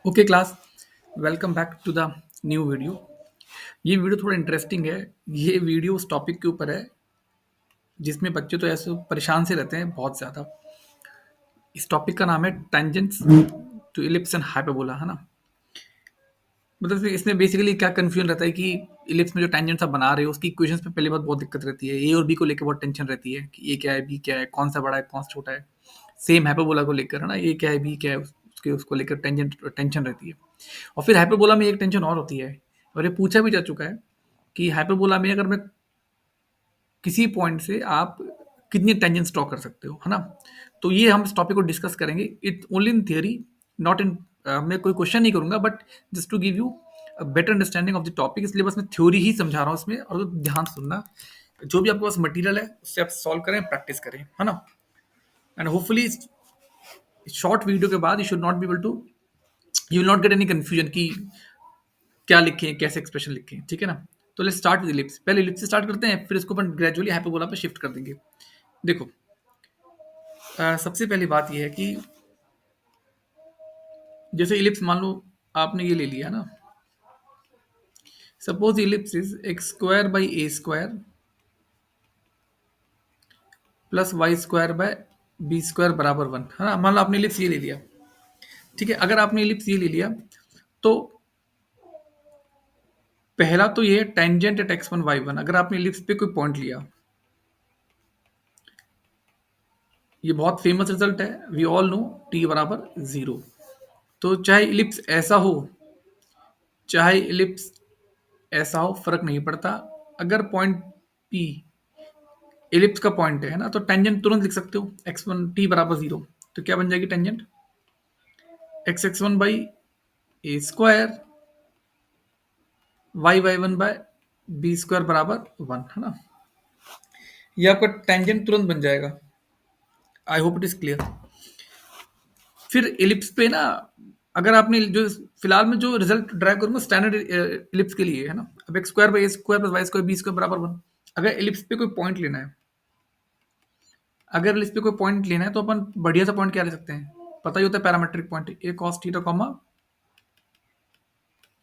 Okay class, welcome back to the new video. ये video थोड़ा interesting है। ये वीडियो उस टॉपिक के ऊपर है जिसमें बच्चे तो ऐसे परेशान से रहते हैं बहुत ज़्यादा। इस टॉपिक का नाम है tangents to ellipse and hyperbola, है ना। मतलब इसमें बेसिकली क्या कंफ्यूजन रहता है कि इलिप्स में जो टेंजेंट्स आप बना रहे हो उसकी इक्वेशंस पे पहली बात बहुत दिक्कत रहती है। ए और बी को लेकर बहुत टेंशन रहती है कि ए क्या है, बी क्या है, कौन सा बड़ा है, कौन सा छोटा है। सेम हाइपरबोला को लेकर, है ना, ए क्या है, बी क्या है, उसके उसको लेकर टेंजेंट टेंशन रहती है। और फिर हाइपरबोला में एक टेंशन और होती है, और ये पूछा भी जा चुका है कि हाइपरबोला में अगर मैं किसी पॉइंट से आप कितनी टेंजेंट्स ड्रॉ कर सकते हो, है ना। तो ये हम इस टॉपिक को डिस्कस करेंगे, it only in theory, not in, मैं कोई क्वेश्चन नहीं करूंगा, but just to give you better understanding of the topic, इसलिए बस मैं थ्योरी ही समझा रहा हूँ इसमें। और तो ध्यान से सुनना, जो भी आपके पास मटेरियल है उससे आप सॉल्व करें, प्रैक्टिस करें, है ना। एंड होपफुली शॉर्ट वीडियो के बाद you should not be able to, you will not get any confusion कि क्या लिखें, कैसे एक्सप्रेशन लिखें, ठीक है ना। तो लेट्स स्टार्ट विद इलिप्स। पहले इलिप्स से स्टार्ट करते हैं, फिर इसको अपन ग्रेजुअली हाइपरबोला पे शिफ्ट कर देंगे। देखो, सबसे पहली बात यह है कि जैसे इलिप्स मान लो आपने ये ले लिया ना। Suppose ellipse is x square by a square plus y square by b square बराबर वन, है ना। मान लो आपने इलिप्स ये ले लिया, ठीक है। अगर आपने इलिप्स ये ले लिया तो पहला तो ये tangent at x one y one. अगर आपने इलिप्स पे कोई पॉइंट लिया, ये बहुत फेमस रिजल्ट है, वी ऑल नो, टी बराबर जीरो। तो चाहे इलिप्स ऐसा हो, चाहे इलिप्स ऐसा हो, फर्क नहीं पड़ता। अगर पॉइंट पी इलिप्स का पॉइंट है ना, तो टेंजेंट तुरंत लिख सकते हो, एक्स वन टी बराबर जीरो। तो क्या बन जाएगी tangent, x x one by a square y y one by b square बराबर वन, है ना। ये आपका टेंजेंट तुरंत बन जाएगा। I hope it is clear. फिर इलिप्स पे ना, अगर आपने जो फिलहाल में जो रिजल्ट ड्राइव करूंगा स्टैंडर्ड इलिप्स के लिए, है ना। अब x square by a square plus y square b square बराबर वन। अगर इलिप्स पे कोई पॉइंट लेना है, अगर इस पे कोई पॉइंट लेना है तो अपन बढ़िया सा पॉइंट क्या ले सकते हैं, पता ही होता है, parametric point, a cos theta comma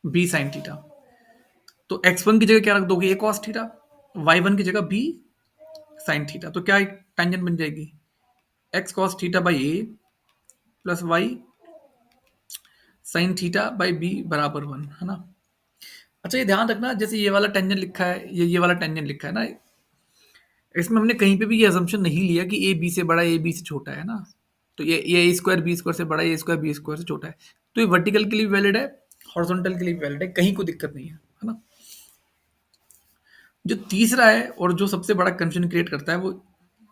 b sine theta. तो एक्स वन की जगह क्या रख दोगे, a cos theta, y one की जगह बी साइन थीटा। तो क्या एक टेंजेंट बन जाएगी, x cos theta by a plus y sin theta by b बराबर वन, है ना। अच्छा, ये ध्यान रखना, जैसे ये वाला टेंजेंट लिखा है, ये वाला टेंजेंट लिखा है ना, इसमें हमने कहीं पे भी ये अजम्पशन नहीं लिया कि ए बी से बड़ा है, ए बी से छोटा है ना। तो ये ए स्क्वायर बी स्क्वायर से बड़ा है, ए स्क्वायर बी स्क्वायर से छोटा है। तो ये वर्टिकल के लिए वैलिड है, हॉरिजॉन्टल के लिए वैलिड है, कहीं कोई दिक्कत नहीं है ना। जो तीसरा है और जो सबसे बड़ा कंफ्यूजन क्रिएट करता है, वो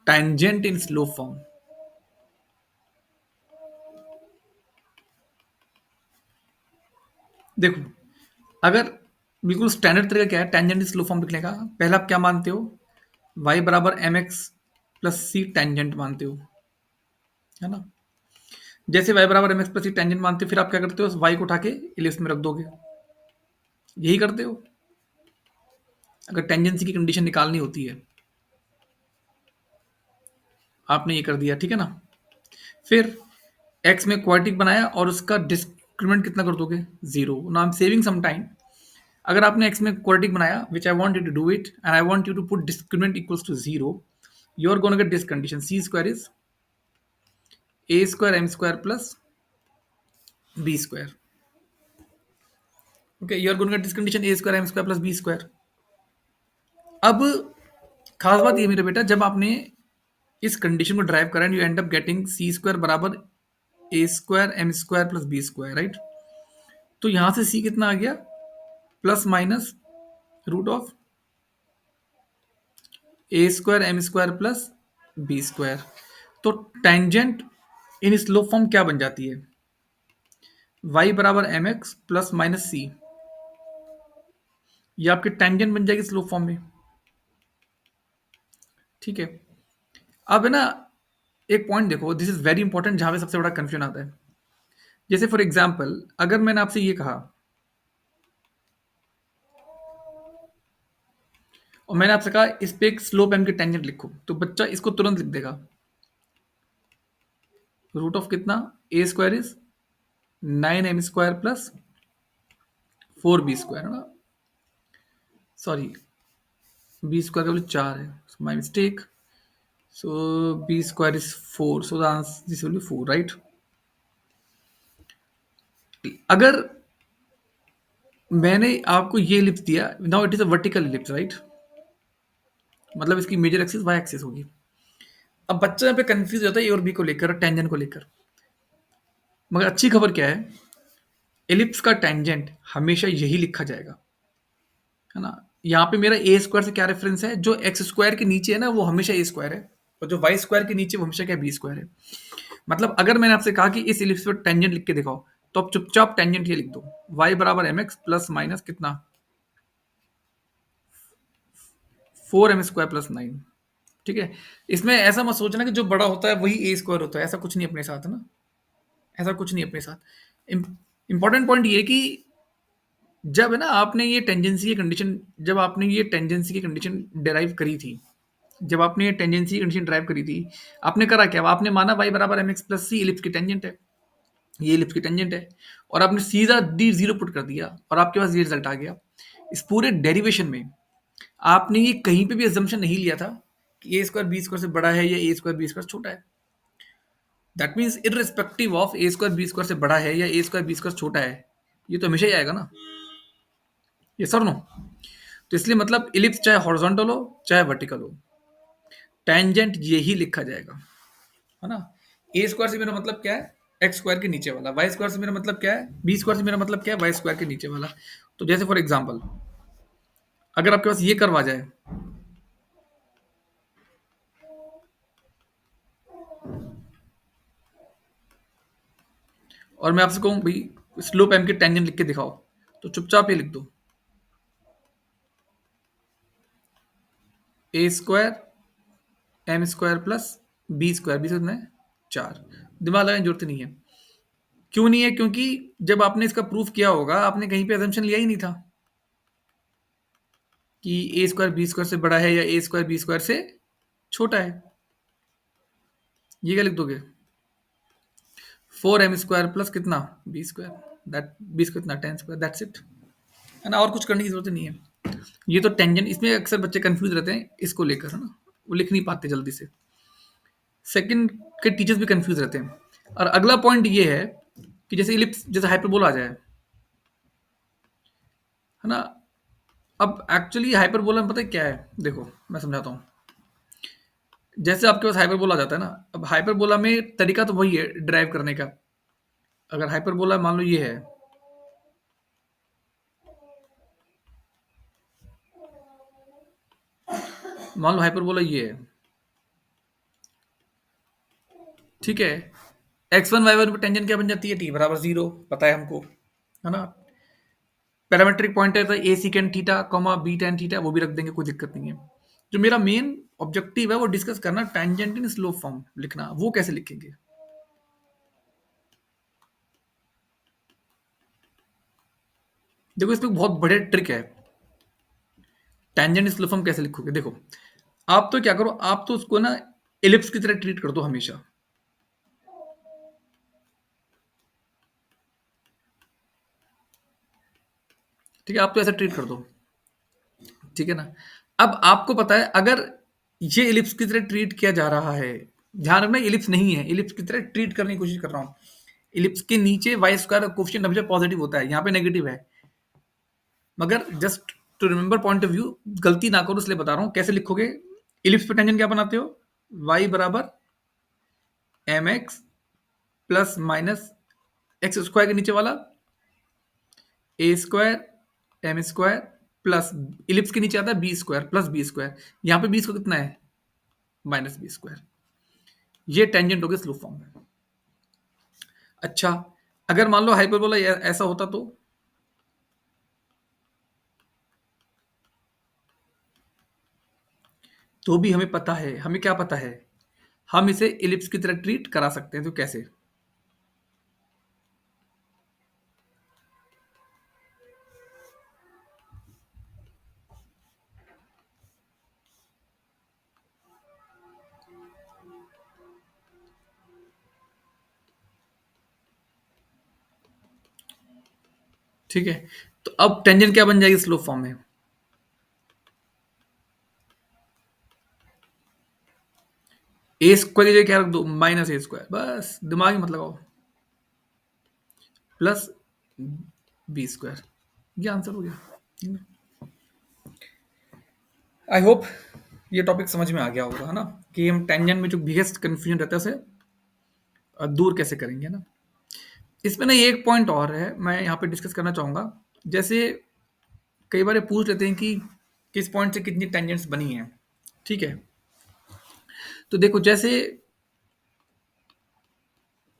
टेंजेंट इन स्लो फॉर्म। देखो, अगर बिल्कुल स्टैंडर्ड तरीका क्या है टेंजेंट इन स्लो फॉर्म लिखने का, पहला आप क्या मानते हो, y बराबर एम एक्स प्लस सी टेंजेंट मानते हो, है ना। जैसे y बराबर एम एक्स प्लस सी टेंजेंट मानते हो, फिर आप क्या करते हो, y को उठा के इलिप्स में रख दोगे, यही करते हो अगर टेंजेंसी की कंडीशन निकालनी होती है। आपने ये कर दिया, ठीक है ना। फिर x में क्वाड्रेटिक बनाया और उसका डिस्क्रिमिनेंट कितना कर दोगे, zero. Now I am saving some time. अगर आपने x में क्वाड्रेटिक बनाया, which I want you to do it, and I want you to put discriminant equals to zero, you are gonna get this condition, c square is a square m square plus b square. Okay, you are gonna get this condition, a square m square plus b square. अब खास बात ये मेरे बेटा, जब आपने इस condition को ड्राइव करा and you end up getting c square बराबर a square m square plus b square, right. तो यहां से सी कितना आ गया, plus minus root of a square m square plus b square. तो टेंजेंट इन स्लो फॉर्म क्या बन जाती है, y बराबर m x plus minus c. ये आपकी टेंजेंट बन जाएगी स्लो फॉर्म में, ठीक है। अब है ना, एक पॉइंट देखो, दिस इज वेरी इंपॉर्टेंट, जहां पे सबसे बड़ा कंफ्यूजन आता है। जैसे फॉर एग्जाम्पल, अगर मैंने आपसे ये कहा और मैंने आपसे कहा इस पे एक स्लोप एम की टेंजेंट लिखो, तो बच्चा इसको तुरंत लिख देगा, रूट ऑफ कितना, ए square is 9m² plus 4b² है ना, सॉरी, b² का वैल्यू 4 है, my mistake. So b² is 4, so the answer this will be 4, right. अगर मैंने आपको ये एलिप्स दिया, now it is a vertical ellipse, right, मतलब इसकी मेजर एक्सिस वाई एक्सिस होगी। अब बच्चा यहाँ पे कंफ्यूज होता है ए और बी को लेकर, टेंजेंट को लेकर। मगर अच्छी खबर क्या है, एलिप्स का टेंजेंट हमेशा यही लिखा जाएगा, है ना। यहाँ पे मेरा ए स्क्वायर से क्या रेफरेंस है, जो एक्स स्क्वायर के नीचे है ना वो हमेशा ए स्क्वायर है, और जो वाई स्क्वायर के नीचे वो हमेशा क्या बी स्क्वायर है। मतलब अगर मैंने आपसे कहा कि इस एलिप्स पर टेंजेंट लिख के दिखाओ, तो आप चुपचाप टेंजेंट ये लिख दो, वाई बराबर एम एक्स प्लस माइनस कितना, 4m² + 9। ठीक है। इसमें ऐसा मत सोचना कि जो बड़ा होता है वही ए स्क्वायर होता है, ऐसा कुछ नहीं अपने साथ, है ना। ऐसा कुछ नहीं अपने साथ। इंपॉर्टेंट पॉइंट ये कि जब है ना आपने ये टेंजेंसी की कंडीशन, जब आपने ये टेंजेंसी की कंडीशन डिराइव करी थी, जब आपने ये टेंजेंसी की कंडीशन ड्राइव करी थी, आपने करा क्या, आपने माना वाई बराबर एम एक्स प्लस सी इलिप्स की टेंजेंट है, ये इलिप्स की टेंजेंट है, और आपने सीधा डी जीरो पुट कर दिया और आपके पास ये रिजल्ट आ गया। इस पूरे डेरिवेशन में आपने ये कहीं पे भी अजम्पशन नहीं लिया था कि ए स्क्वायर बी स्क्वायर से बड़ा है या ए स्क्वायर बी स्क्वायर छोटा है। That means irrespective of a square b square से बड़ा है या ए स्क्वायर बी स्क्वायर छोटा है, ये तो हमेशा ही आएगा ना, ये सर नो। तो इसलिए मतलब इलिप्स चाहे हॉरिजॉन्टल हो चाहे वर्टिकल हो, टेंजेंट यही लिखा जाएगा, है ना। ए स्क्वायर से मेरा मतलब क्या है, एक्स स्क्वायर के नीचे वाला, वाई स्क्वायर से मेरा मतलब क्या है, बी स्क्वायर से मेरा मतलब क्या है, वाई स्क्वायर के नीचे वाला। तो जैसे फॉर एग्जाम्पल अगर आपके पास ये करवा जाए, और मैं आपसे कहूँ भाई स्लोप एम के टेंजेंट लिख के दिखाओ, तो चुपचाप ये लिख दो, a² m² plus b², B कितना है 4। दिमाग लगाने की जरूरत नहीं है। क्यों नहीं है, क्योंकि जब आपने इसका प्रूफ किया होगा आपने कहीं पे अजम्पशन लिया ही नहीं था कि a² b² से बड़ा है या a² b² से छोटा है। ये क्या लिख दोगे, 4m² प्लस कितना b², दैट b² कितना 10², दैट्स इट, है ना। और कुछ करने की जरूरत नहीं है। ये तो टेंजेंट, इसमें अक्सर बच्चे कंफ्यूज रहते हैं इसको लेकर, है ना, वो लिख नहीं पाते जल्दी से। सेकंड के टीचर्स भी कंफ्यूज रहते हैं। और अगला पॉइंट ये है कि जैसे इलिप्स, जैसे हाइपरबोला आ जाए, है ना। अब एक्चुअली हाइपरबोला में पता है क्या है, देखो मैं समझाता हूँ। जैसे आपके पास हाइपरबोला आ जाता है ना, अब हाइपरबोला में तरीका तो वही है ड्राइव करने का। अगर हाइपरबोला मान लो ये है, मान लो हाइपरबोला ये है, ठीक है। x1 y1 पर टेंजेंट क्या बन जाती है, t बराबर 0, पता है हमको, है ना। पैरामेट्रिक पॉइंट है तो a secant theta comma b tan theta, वो भी रख देंगे, कोई दिक्कत नहीं है। जो मेरा मेन ऑब्जेक्टिव है वो डिस्कस करना, टेंजेंट इन स्लोप फॉर्म लिखना, वो कैसे लिखेंगे। देखो इसमें बहुत बड़े ट्रिक है, टेंजेंट स्लोप फॉर्म कैसे लिखोगे। देखो आप तो क्या करो, आप तो उसको ना एलिप्स की तरह ट्रीट कर दो हमेशा, ठीक है, आप तो ऐसा ट्रीट कर दो, ठीक है ना। अब आपको पता है अगर ये एलिप्स की तरह ट्रीट किया जा रहा है, ध्यान रखना एलिप्स नहीं है, एलिप्स की तरह ट्रीट करने की कोशिश कर रहा हूं। एलिप्स के नीचे वाई स्क्वायर कोफिशिएंट हमेशा पॉजिटिव होता है, यहाँ पे नेगेटिव है। मगर just to remember point of view, गलती ना करो इसलिए बता रहा हूँ कैसे लिखोगे। इलिप्स पे टेंजेंट क्या बनाते हो, y बराबर m x plus minus x square के नीचे वाला a² m² प्लस इलिप्स के नीचे आता है b² प्लस b², यहाँ पे b स्क्वायर कितना है -b²। ये टेंजेंट हो गया स्लोप फॉर्म में। अच्छा, अगर मान लो हाइपरबोला ऐसा होता तो भी हमें पता है, हमें क्या पता है, हम इसे इलिप्स की तरह ट्रीट करा सकते हैं, तो कैसे। ठीक है, तो अब टेंजेंट क्या बन जाएगी स्लोप फॉर्म में? ए स्क्वायर की जगह क्या रख दो, माइनस ए स्क्वायर, बस दिमाग ही मत लगाओ, प्लस बी स्क्वायर, ये आंसर हो गया। आई होप ये टॉपिक समझ में आ गया होगा, है ना, कि हम टेंजेंट में जो बिगेस्ट कंफ्यूजन रहता है उसे दूर कैसे करेंगे, है ना। इसमें ना एक पॉइंट और है, मैं यहाँ पे डिस्कस करना चाहूंगा। जैसे कई बार ये पूछ लेते हैं कि किस पॉइंट से कितनी टेंजेंट्स बनी हैं, ठीक है। तो देखो, जैसे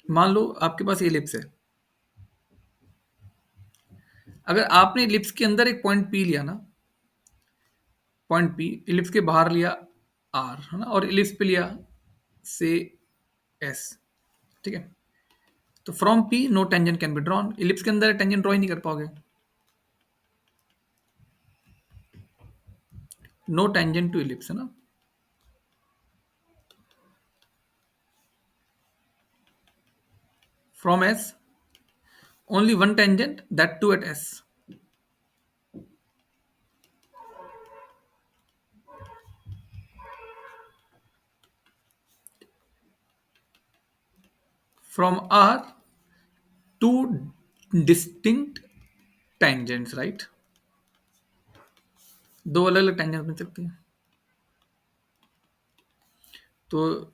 मान लो आपके पास ये एलिप्स है, अगर आपने इलिप्स के अंदर एक पॉइंट पी लिया ना, पॉइंट पी इलिप्स के बाहर लिया आर, है ना, और इलिप्स पे लिया से एस, ठीक है, तो from P no tangent can be drawn, ellipse के अंदर टेंजेंट ड्रॉ ही नहीं कर पाओगे, नो टेंजेंट टू इलिप्स, है ना। From S only one tangent, that too at S, from R two distinct tangents, right, दो अलग अलग टेंजेंट्स बन सकती हैं। तो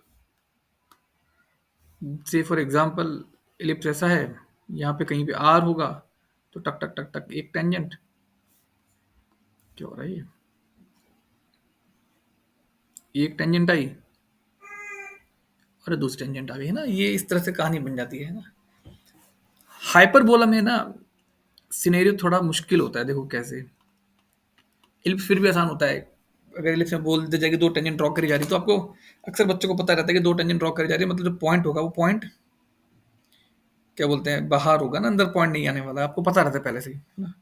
से फॉर एग्जांपल इलिप्स ऐसा है, यहाँ पे कहीं पे आर होगा, तो टक टक टक टक एक टेंजेंट, क्या हो रहा है ये, एक टेंजेंट आई और दूसरी टेंजेंट आ गई, है ना, ये इस तरह से कहानी बन जाती है ना। हाइपरबोला में ना सिनेरियो थोड़ा मुश्किल होता है, देखो कैसे, इलिप्स फिर भी आसान होता है। अगर इलिप्स में बोल दी जाएगी दो टेंजेंट ड्रॉ करी जा रही, तो आपको अक्सर बच्चों को पता रहता है कि दो टेंजेंट ड्रॉ करी जा रही है, मतलब जो पॉइंट होगा वो पॉइंट क्या बोलते हैं, बाहर होगा ना, अंदर पॉइंट नहीं आने वाला, आपको पता रहता है पहले से ही, है ना।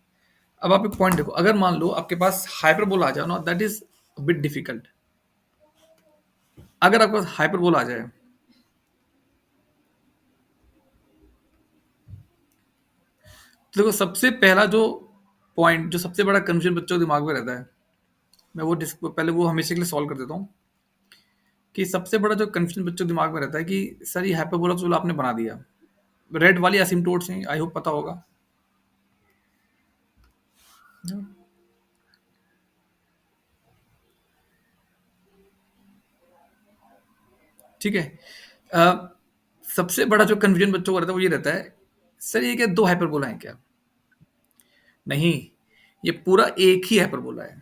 अब आप एक पॉइंट देखो, अगर मान लो आपके पास हाइपरबोला आ जाए ना, दैट इज बिट डिफिकल्ट। अगर आपके पास हाइपरबोला आ जाए, तो देखो सबसे पहला जो पॉइंट, जो सबसे बड़ा कंफ्यूजन बच्चों के दिमाग में रहता है, मैं वो पहले वो हमेशा के लिए सॉल्व कर देता हूँ, कि सबसे बड़ा जो कंफ्यूजन बच्चों के दिमाग में रहता है कि सर ये हाइपरबोला तो चलो आपने बना दिया, रेड वाली असिम्प्टोट्स हैं, आई होप पता होगा, ठीक है। अ, सबसे बड़ा जो कंफ्यूजन बच्चों को रहता है वो ये रहता है, सर ये क्या दो हाइपरबोला है क्या? नहीं, ये पूरा एक ही हाइपरबोला है,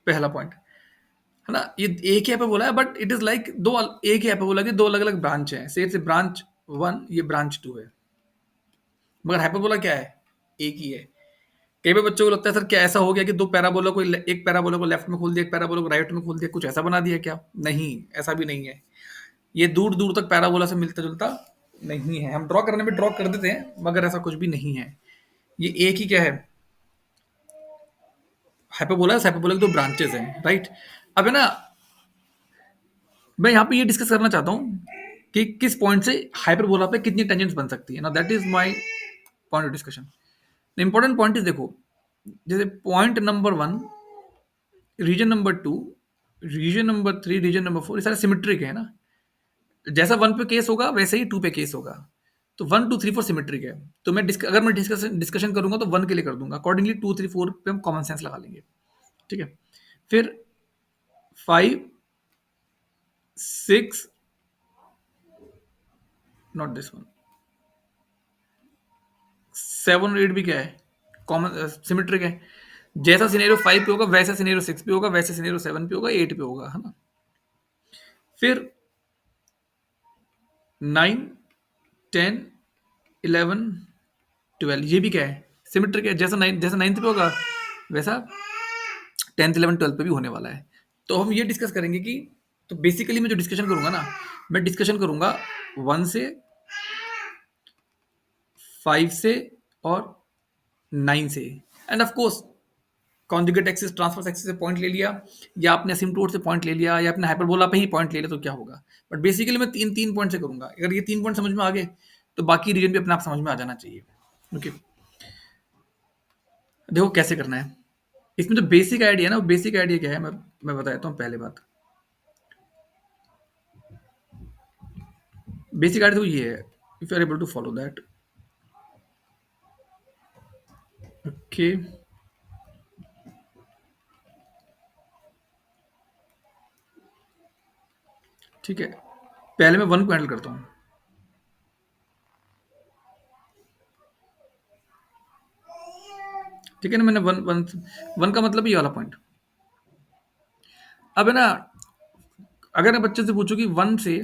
पहला पॉइंट, है ना। ये एक ही हाइपरबोला है, बट इट इज लाइक दो एक ही हाइपरबोला की दो अलग अलग ब्रांच है, से ब्रांच वन, ये ब्रांच टू है, मगर हाइपरबोला क्या है, एक ही है। कई बार बच्चों को लगता है सर क्या ऐसा हो गया कि दो पैराबोला को, एक पैराबोला को लेफ्ट में खोल दिया, एक पैराबोला को राइट में खोल दिया, कुछ ऐसा बना दिया क्या? नहीं, ऐसा भी नहीं है। ये दूर दूर तक पैराबोला से मिलता जुलता नहीं है, हम ड्रॉ करने में ड्रॉ कर देते हैं, मगर ऐसा कुछ भी नहीं है। ये एक ही क्या है, हाइपरबोला है, हाइपरबोला की दो ब्रांचेस हैं, राइट। अब है ना, मैं यहाँ पे ये डिस्कस करना चाहता हूँ कि किस पॉइंट से हाइपरबोला पे कितनी टेंजेंट्स बन सकती है ना, that is my point of discussion. The important point is, देखो जैसे point number one, reason number two, reason number three, reason number four, ये सारे सिमेट्रिक है ना। जैसा वन पे केस होगा वैसे ही टू पे केस होगा, तो one two three four symmetric है। तो मैं अगर मैं डिस्कशन करूंगा तो वन के लिए कर दूंगा, अकॉर्डिंगली टू थ्री फोर पे हम कॉमन सेंस लगा लेंगे, ठीक है। फिर five, six, not this one, seven और एट भी क्या है, कॉमन सिमेट्रिक है। जैसा सिनेरियो फाइव पे होगा वैसा सिनेरियो सिक्स पे होगा, वैसा सिनेरियो सेवन पे होगा, एट पे होगा, है ना। फिर नाइन, टेन, इलेवन, ट्वेल्व, ये भी क्या है, सिमेट्रिक है। जैसा नाइन्थ पे होगा वैसा टेंथ, इलेवन, ट्वेल्थ पे भी होने वाला है। तो हम ये डिस्कस करेंगे कि, तो बेसिकली मैं जो डिस्कशन करूंगा ना, मैं डिस्कशन करूंगा वन से, फाइव से, और नाइन से, end of course conjugate axis, transverse axis से पॉइंट ले लिया, या आपने असिम्प्टोट से पॉइंट ले लिया, या आपने हाइपरबोला पे ही पॉइंट ले लिया, तो क्या होगा। बट बेसिकली मैं तीन तीन पॉइंट से करूंगा, अगर ये तीन पॉइंट समझ में आ गए तो बाकी रीजन भी अपने आप समझ में आ जाना चाहिए, ओके। देखो कैसे करना है। इसमें जो बेसिक आइडिया है ना, वो बेसिक आइडिया क्या है, मैं बता देता हूँ पहले बात। बेसिक आइडिया तो ये है, if you are able to follow that. Okay, ठीक है। पहले मैं वन को हैंडल करता हूँ। ठीक है ना, मैंने वन वन वन का मतलब ये वाला पॉइंट। अब है ना, अगर मैं बच्चे से पूछूं कि वन से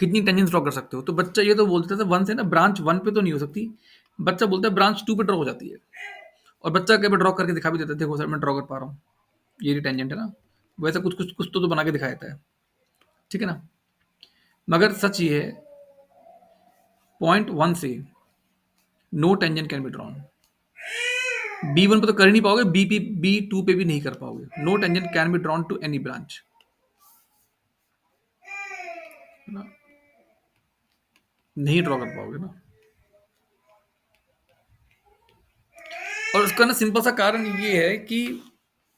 कितनी टेंजेंस ड्रॉ कर सकते हो, तो बच्चा ये तो बोलता था वन से ना ब्रांच वन पे तो नहीं हो सकती। बच्चा बोलता है ब्रांच टू पे ड्रॉ हो जाती है। और बच्चा कई बार ड्रॉ करके दिखा भी देता है, देखो सर मैं ड्रॉ कर पा रहा हूँ, ये रही टेंजेंट है ना। वैसा कुछ कुछ कुछ तो बना के दिखा देता है। ठीक है ना। मगर सच ये है, पॉइंट वन से no tangent can be drawn. B one पे तो कर ही नहीं पाओगे, बी टू पे भी नहीं कर पाओगे। No tangent can be drawn to any branch, है ना। नहीं ड्रॉ कर पाओगे ना। और उसका ना सिंपल सा कारण ये है कि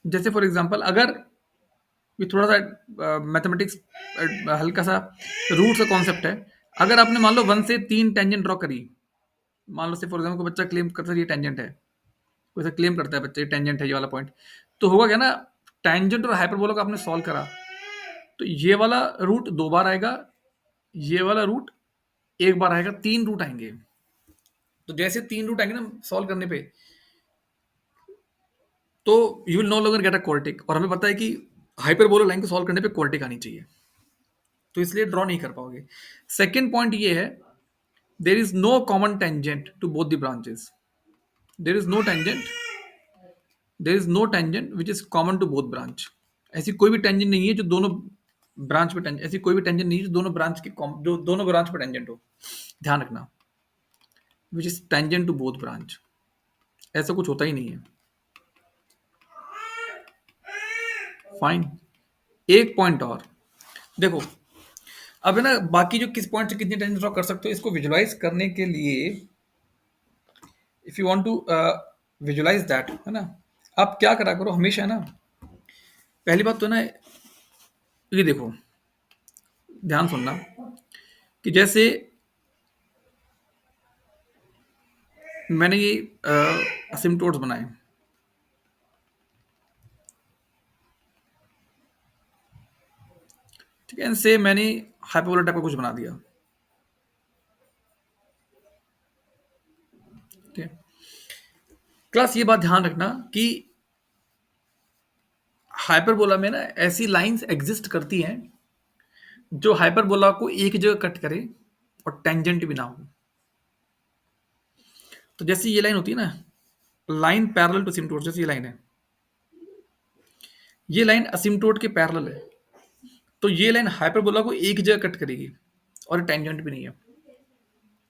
जैसे फॉर एग्जांपल, अगर ये थोड़ा सा मैथमेटिक्स, हल्का सा रूट सा कॉन्सेप्ट है। अगर आपने मान लो वन से तीन टेंजेंट ड्रॉ करी, मान लो से फॉर एग्जाम्पल कोई बच्चा क्लेम करता है ये टेंजेंट है, कोई सा क्लेम करता है बच्चा ये टेंजेंट है, ये वाला पॉइंट, तो होगा क्या ना, टेंजेंट और हाइपरबोला का आपने सॉल्व करा, तो ये वाला रूट दो बार आएगा, ये वाला रूट एक बार आएगा, तीन रूट आएंगे। तो जैसे तीन रूट आएंगे ना सॉल्व करने पे, तो you will no longer get a quadratic. और हमें पता है कि हाइपरबोला लाइन को सॉल्व करने पे क्वाड्रेटिक आनी चाहिए, तो इसलिए ड्रॉ नहीं कर पाओगे। सेकेंड पॉइंट ये है, there is no common tangent to both the branches. There is no tangent, there is no tangent which is common to both branch. ऐसी कोई भी टेंजेंट नहीं है जो दोनों ब्रांच पे टेंजेंट, ऐसी कोई भी टेंजेंट नहीं है जो दोनों ब्रांच की जो दोनों ब्रांच पे टेंजेंट हो। ध्यान रखना, which is tangent to both branch, ऐसा कुछ होता ही नहीं है। फाइन। एक पॉइंट और देखो। अब है ना, बाकी जो किस पॉइंट से कितनी टेंजेंट ड्रॉ कर सकते हो, इसको विजुलाइज करने के लिए, if you want to visualise that, है ना, आप क्या करा करो हमेशा ना। पहली बात तो ना, ये देखो, ध्यान सुनना, कि जैसे मैंने ये असिम्प्टोट्स बनाए, ठीक है, इनसे मैंने हाइपरबोला टाइप का कुछ बना दिया। ठीक है। क्लास ये बात ध्यान रखना कि हाइपरबोला में ना ऐसी लाइंस एग्जिस्ट करती हैं जो हाइपरबोला को एक जगह कट करे और टेंजेंट भी ना हो। तो जैसे ये लाइन होती है ना, लाइन पैरेलल टू असिम्प्टोट, जैसे ये लाइन है, ये लाइन असिम्प्टोट के पैरेलल है, तो ये लाइन हाइपरबोला को एक जगह कट करेगी और टेंजेंट भी नहीं है।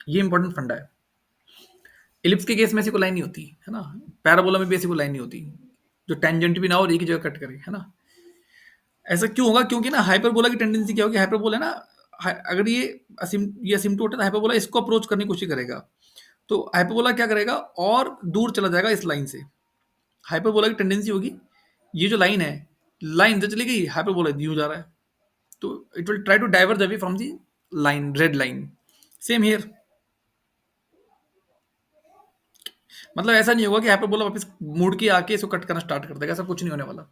ये इंपॉर्टेंट फंडा है। इलिप्स के केस में ऐसी कोई लाइन नहीं होती, है ना। पैराबोला में भी ऐसी कोई लाइन नहीं होती जो टेंजेंट भी ना हो और एक ही जगह कट करे, है ना। ऐसा क्यों होगा, क्योंकि ना हाइपरबोला की टेंडेंसी क्या होगी, हाइपरबोला है ना, अगर ये असिम्प्टोट है तो हाइपरबोला इसको अप्रोच करने की कोशिश करेगा, तो हाइपरबोला क्या करेगा, और दूर चला जाएगा इस लाइन से। हाइपरबोला की टेंडेंसी होगी, ये जो लाइन है, लाइन इधर चली गई, हाइपरबोला यूं जा रहा है, तो it will try to diverge away from the line, red line. Same here, मतलब ऐसा नहीं होगा कि हाइपरबोला वापस मुड़ के आके इसको कट करना स्टार्ट कर देगा, ऐसा कुछ नहीं होने वाला।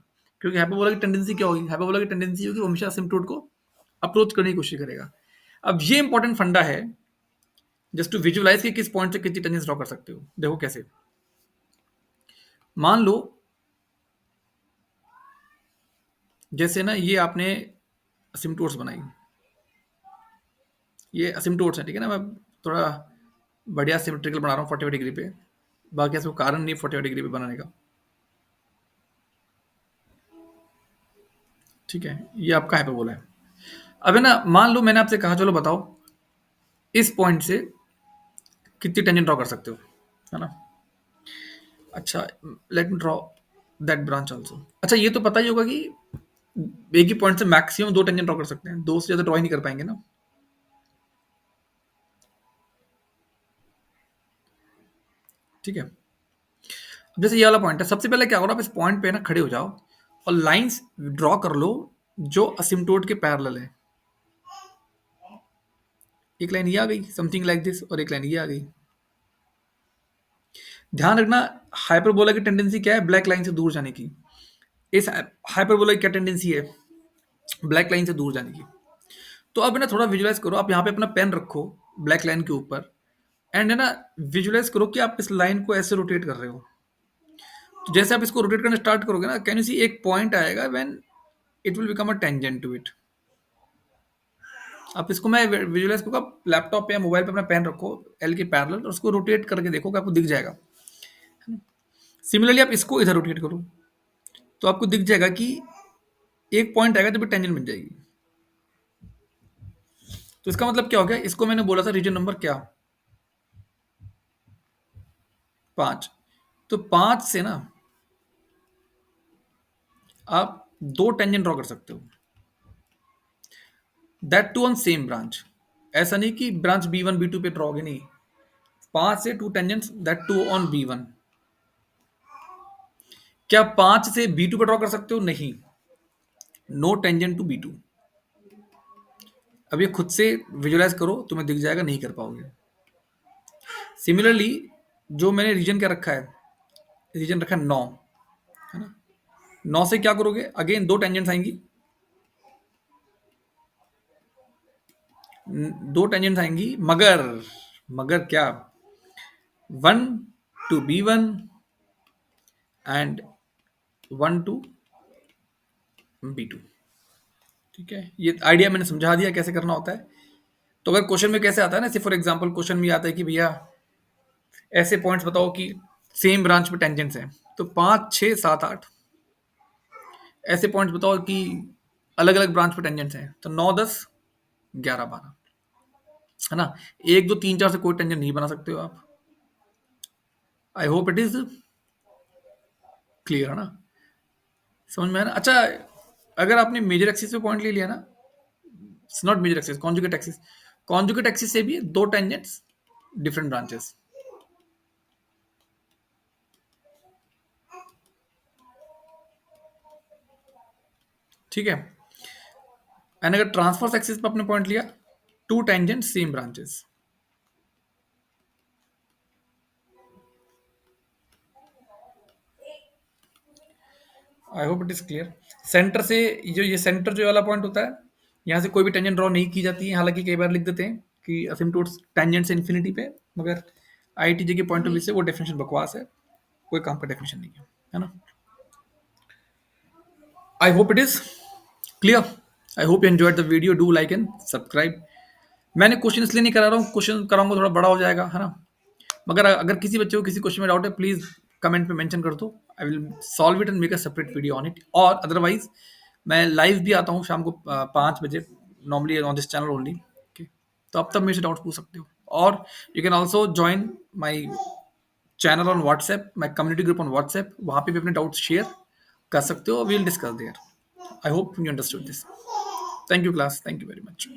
क्योंकि हाइपरबोला की टेंडेंसी क्या होगी, हाइपरबोला की टेंडेंसी होगी वो हमेशा असिम्प्टोट को अप्रोच करने की कोशिश करेगा। अब ये इंपॉर्टेंट फंडा है, जस्ट टू विजुअलाइज कि किस पॉइंट से कितनी टेंजेंस ड्रॉ कर सकते हो। देखो कैसे, मान लो जैसे ना ये आपने असिम्प्टोट्स बनाई, ये असिम्प्टोट्स है, ठीक है ना। मैं थोड़ा बढ़िया सिमेट्रिकल बना रहा हूँ 45 डिग्री पे, बाकी ऐसा कोई कारण नहीं 45 डिग्री पे बनाने का। ठीक है, ये आपका हाइपरबोला है। अब है ना, मान लो मैंने आपसे कहा चलो बताओ इस पॉइंट से कितनी टेंजेंट ड्रॉ कर सकते हो, है ना। अच्छा, let me draw that branch also. अच्छा, ये तो पता ही होगा कि एक ही पॉइंट से मैक्सिमम दो टेंजेंट ड्रॉ कर सकते हैं, दो से ज्यादा ड्रॉ ही नहीं कर पाएंगे ना। ठीक है। अब जैसे ये वाला पॉइंट है, सबसे पहले क्या करो, आप इस पॉइंट पे ना खड़े हो जाओ और लाइंस ड्रॉ कर लो जो असिम्प्टोट के पैरेलल है। एक लाइन ये आ गई समथिंग लाइक दिस, और एक लाइन ये आ गई। ध्यान रखना, हाइपरबोला की टेंडेंसी क्या है, ब्लैक लाइन से दूर जाने की। इस हाइपरबोला की क्या टेंडेंसी है, ब्लैक लाइन से दूर जाने की। तो अब है ना थोड़ा विजुलाइज करो, आप यहाँ पे अपना पेन रखो ब्लैक लाइन के ऊपर, एंड है ना विजुलाइज करो कि आप इस लाइन को ऐसे रोटेट कर रहे हो। तो जैसे आप इसको रोटेट करना स्टार्ट करोगे ना, कैन यू सी एक पॉइंट आएगा when it will become a tangent to it. आप इसको मैं विजुलाइज करूँगा, लैपटॉप पे या मोबाइल पे अपना पेन रखो एल के पैरेलल, और उसको रोटेट करके देखो कि आपको दिख जाएगा। सिमिलरली आप इसको इधर रोटेट करो, तो आपको दिख जाएगा कि एक पॉइंट आएगा जब टेंजेंट बन जाएगी। तो इसका मतलब क्या हो गया, इसको मैंने बोला था रीजन नंबर क्या, 5। तो 5 से ना आप 2 टेंजेंट ड्रॉ कर सकते हो, that too on same branch. ऐसा नहीं कि ब्रांच B1 B2 पे ड्रॉ होगी, नहीं। 5 से 2 tangents that too on B1। क्या 5 से B2 पे ड्रॉ कर सकते हो, नहीं। No tangent to B2। अब ये खुद से विजुलाइज करो, तुम्हें दिख जाएगा, नहीं कर पाओगे। सिमिलरली जो मैंने रीजन क्या रखा है, रीजन रखा है 9, है ना। 9 से क्या करोगे, अगेन 2 टेंजेंट्स आएंगी, 2 टेंजेंट्स आएंगी, मगर मगर क्या, 1 to B1 and 1 to B2। ठीक है, ये आइडिया मैंने समझा दिया कैसे करना होता है। तो अगर क्वेश्चन में कैसे आता है ना, फॉर एग्जांपल क्वेश्चन में आता है कि भैया ऐसे पॉइंट्स बताओ कि सेम ब्रांच में टेंजेंट्स हैं, तो 5 6 7 8 ऐसे पॉइंट्स बताओ कि अलग अलग ब्रांच पे टेंजेंट्स हैं, तो 9 10 11 12, है ना। 1 2 3 4 से कोई टेंजेंट नहीं बना सकते हो आप। आई होप इट इज क्लियर, है ना, समझ में है ना। अच्छा, अगर आपने मेजर एक्सिस पे पॉइंट ले लिया ना, not major axis, conjugate axis, conjugate axis से भी 2 टेंजेंट्स डिफरेंट ब्रांचेस। ठीक है, एंड अगर ट्रांसफर्स एक्सिस पे आपने पॉइंट लिया, 2 tangent same branches. I hope it is clear. Centre से जो ये सेंटर जो वाला पॉइंट होता है, यहाँ से कोई भी टेंजेंट ड्रॉ नहीं की जाती है। हालांकि कई बार लिख देते हैं कि असिम्प्टोट्स टेंजेंट से इन्फिनिटी पे, मगर आईआईटीजे के पॉइंट ऑफ व्यू से वो डेफिनेशन बकवास है, कोई काम का डेफिनेशन नहीं है ना। आई hope it is clear. I hope you enjoyed the video, do like and subscribe. मैंने क्वेश्चन इसलिए नहीं करा रहा हूँ, क्वेश्चन कराऊंगा थोड़ा बड़ा हो जाएगा, है ना। मगर अगर किसी बच्चे को किसी क्वेश्चन में डाउट है, प्लीज कमेंट पे मेंशन कर दो, I will solve it and make a separate video on it. और अदरवाइज मैं लाइव भी आता हूँ शाम को 5 बजे, normally on this channel only. तो आप तब मेरे से डाउट पूछ सकते हो। और you can also join my channel on WhatsApp, my community group on WhatsApp, वहाँ पे भी अपने डाउट्स शेयर कर सकते हो, we'll discuss there. I hope you understood this. Thank you class, thank you very much.